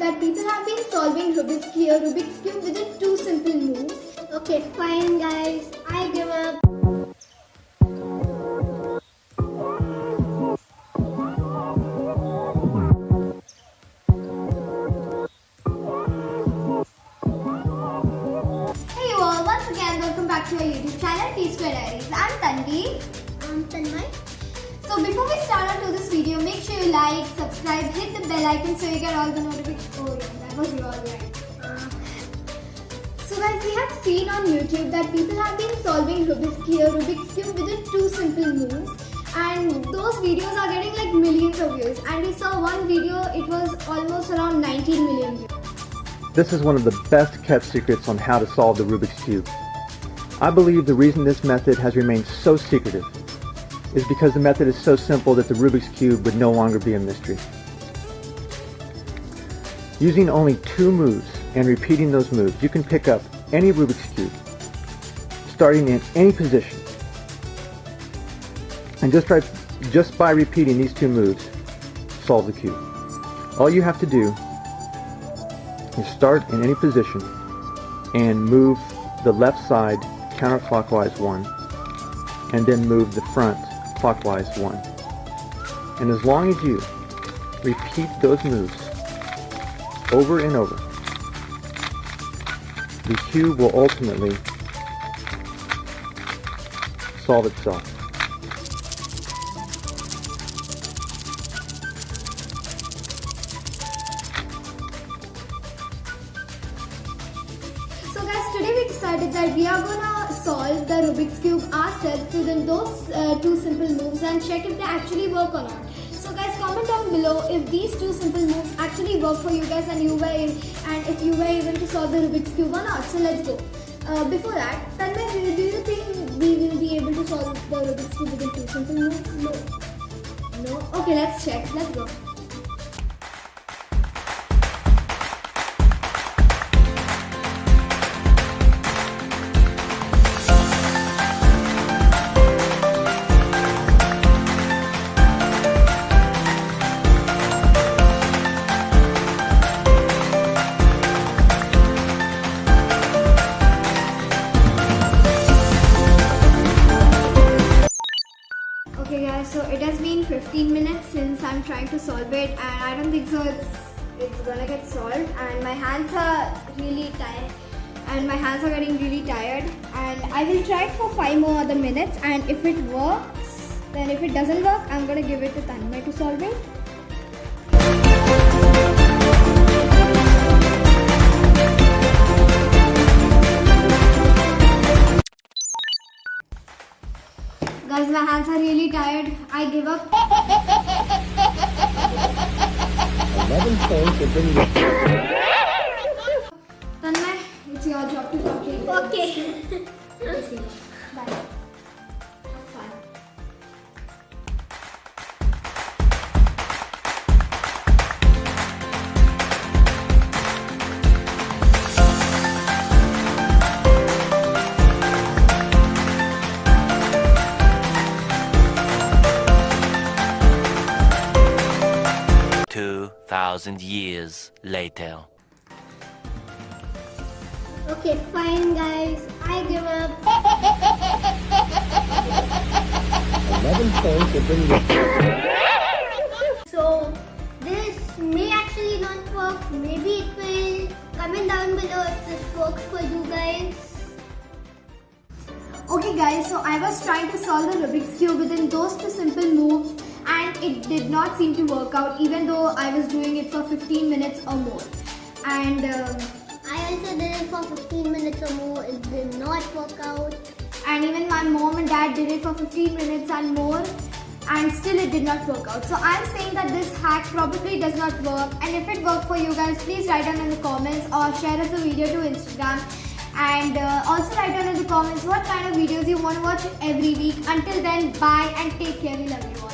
that people have been solving Rubik's Cube within 2 simple moves. Okay, fine guys, I give up. Hey you all, once again welcome back to our YouTube channel T-Square Diaries. I'm Tanvi. I'm Tanmay. So before we start onto this video, make sure you like, subscribe, hit the bell icon so you get all the notifications. Oh yeah, that was you all right. So guys, we have seen on YouTube that people have been solving Rubik's Cube within 2 simple moves, and those videos are getting like millions of views. And we saw one video, it was almost around 19 million views. This is one of the best kept secrets on how to solve the Rubik's Cube. I believe the reason this method has remained so secretive is because the method is so simple that the Rubik's Cube would no longer be a mystery. Using only 2 moves and repeating those moves, you can pick up any Rubik's Cube, starting in any position. And just by repeating these 2 moves, solve the cube. All you have to do is start in any position and move the left side counterclockwise 1, and then move the front clockwise 1. And as long as you repeat those moves over and over, the cube will ultimately solve itself. So guys, today we decided that we are gonna solve the Rubik's Cube ourselves within those 2 simple moves and check if they actually work or not. So guys, comment down below if these 2 simple moves actually work for you guys and if you were able to solve the Rubik's Cube or not. So let's go. Before that, Tanmay, do you think we will be able to solve the Rubik's Cube within 2 simple moves? No. No? Okay, let's check. Let's go. Okay guys, so it has been 15 minutes since I'm trying to solve it, and I don't think so it's gonna get solved, and my hands are really tired and my hands are getting really tired, and I will try it for 5 more other minutes, and if it works, then if it doesn't work, I'm gonna give it to Tanmay to solve it. Guys, my hands are really tired. I give up. 11 points have been written. Tanmay, it's your job to complete. Okay. Bye. Have fun. Thousand years later. Okay, fine guys, I give up. 11 points have been written. So, this may actually not work. Maybe it will. Comment down below if this works for you guys. Okay guys, so I was trying to solve the Rubik's Cube within those 2 simple moves, and it did not seem to work out, even though I was doing it for 15 minutes or more. And I also did it for 15 minutes or more. It did not work out. and even my mom and dad did it for 15 minutes and more, and still it did not work out. So I'm saying that this hack probably does not work, and if it worked for you guys, please write down in the comments or share us the video to Instagram. And also write down in the comments what kind of videos you want to watch every week. Until then, bye and take care. We love you all.